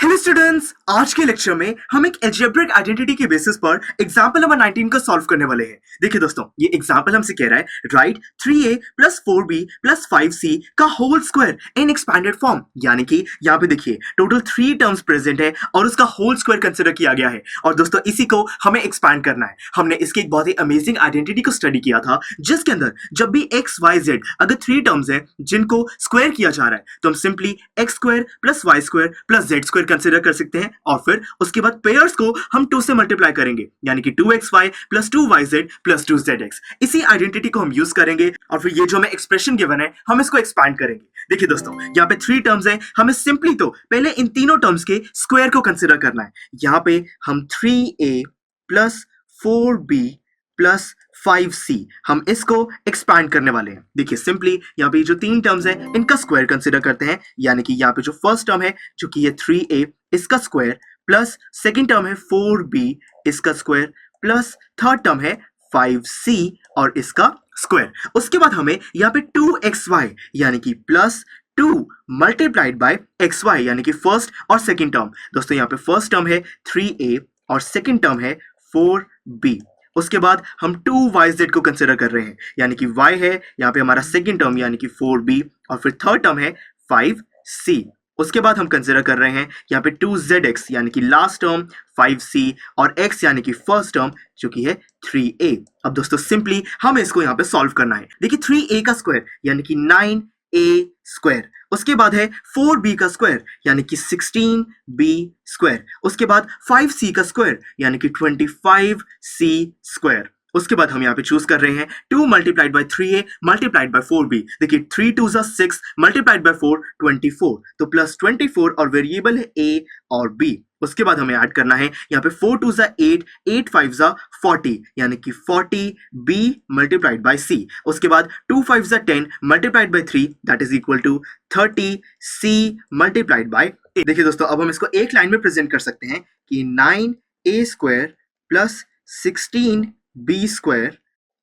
Hello students, आज के lecture में हम एक अलजेब्रिक आइडेंटिटी के बेसिस पर एग्जांपल नंबर 19 को सॉल्व करने वाले हैं। देखिए दोस्तों, ये एग्जांपल हमसे कह रहा है right 3a plus 4b plus 5c का होल स्क्वायर इन एक्सपैंडेड फॉर्म। यानी कि यहाँ पे देखिए टोटल 3 टर्म्स प्रेजेंट है और उसका होल स्क्वायर कंसिडर किया गया है। और दोस्तों इसी को हमें एक्सपैंड करना है। हमने इसकी एक बहुत ही अमेजिंग आइडेंटिटी को स्टडी किया था, जिसके अंदर जब भी एक्स वाई जेड अगर 3 टर्म्स है जिनको स्क्वायर किया जा रहा है तो हम simply x square plus y square plus z square consider कर सकते हैं। और फिर उसके बाद पेयर्स को हम 2 से मल्टीप्लाई करेंगे, यानी कि 2xy plus 2yz plus 2zx। इसी आइडेंटिटी को हम यूज करेंगे और फिर ये जो हमें एक्सप्रेशन गिवन है हम इसको एक्सपैंड करेंगे। देखिए दोस्तों, यहाँ पे 3 टर्म्स है, हमें सिंपली तो पहले इन तीनों टर्म्स के स्क्वायर को कंसिडर करना है। यहाँ पे हम 3a plus 4b plus 5c हम इसको एक्सपैंड करने वाले हैं। देखिए सिंपली यहाँ पे जो 3 टर्म्स है इनका स्क्वायर कंसिडर करते हैं, यानी कि यहाँ पे जो फर्स्ट टर्म है जो कि ये 3a इसका स्क्वायर प्लस सेकंड टर्म है 4b इसका स्क्वायर प्लस थर्ड टर्म है 5c और इसका स्क्वायर। उसके बाद हमें यहाँ पे 2xy यानी कि प्लस 2 मल्टीप्लाइड बाय xy यानी कि फर्स्ट और सेकंड टर्म। दोस्तों यहाँ पे फर्स्ट टर्म है 3a और सेकंड टर्म है 4b। उसके बाद हम 2yz को कंसिडर कर रहे हैं, यानी कि y है यहाँ पे हमारा सेकंड टर्म यानी कि 4b और फिर थर्ड टर्म है 5c। उसके बाद हम कंसिडर कर रहे हैं यहाँ पे 2zx यानी कि लास्ट टर्म 5c और x यानी कि फर्स्ट टर्म जो कि है 3a। अब दोस्तों सिंपली हमें इसको यहाँ पे सॉल्व करना है। देखिए 3a का स्क्वायर यानी कि 9a स्क्वायर, उसके बाद है 4b का स्क्वायर यानी कि 16b स्क्वायर, उसके बाद 5c का स्क्वायर यानी कि 25c स्क्वायर। उसके बाद हम यहाँ पे चूज कर रहे हैं 2 multiplied by 3a multiplied by 4b। देखिए 3 2 6 मल्टीप्लाइड बाय 4 24, तो प्लस 24 और वेरिएबल है a और b। उसके बाद हमें ऐड करना है यहाँ पे 4 2 8 8 5 40 यानी कि 40b मल्टीप्लाइड बाय c। उसके बाद 2 5 10 multiplied by 3 that is equal to 30c multiplied by a। देखिए दोस्तों, अब हम इसको एक लाइन में प्रेजेंट कर सकते हैं कि 9a square plus 16b square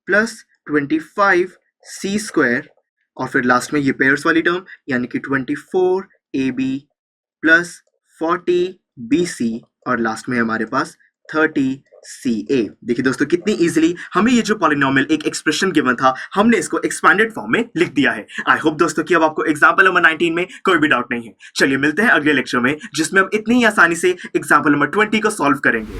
plus 25c square और फिर लास्ट में ये पेयर्स वाली टर्म यानी कि 24ab प्लस 40bc और लास्ट में हमारे पास 30ca। देखिए दोस्तों कितनी इजीली हमें ये जो पॉलिनोमियल एक एक्सप्रेशन गिवन था हमने इसको एक्सपैंडेड फॉर्म में लिख दिया है। आई होप दोस्तों कि अब आपको एग्जांपल नंबर 19 में कोई भी डाउट नहीं है। चलिए मिलते हैं अगले लेक्चर में, जिसमें हम इतनी आसानी से एग्जांपल नंबर 20 को सॉल्व करेंगे।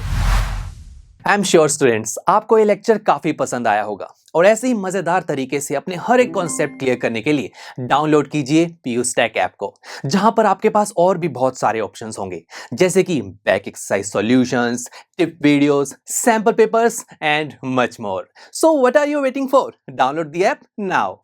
आई एम श्योर स्टूडेंट्स, आपको ये लेक्चर काफी पसंद आया होगा और ऐसे ही मजेदार तरीके से अपने हर एक कॉन्सेप्ट क्लियर करने के लिए डाउनलोड कीजिए पीयूस्टैक ऐप को, जहां पर आपके पास और भी बहुत सारे ऑप्शंस होंगे, जैसे कि back exercise solutions, tip videos, sample papers and much more. So what are you waiting for? Download the app now.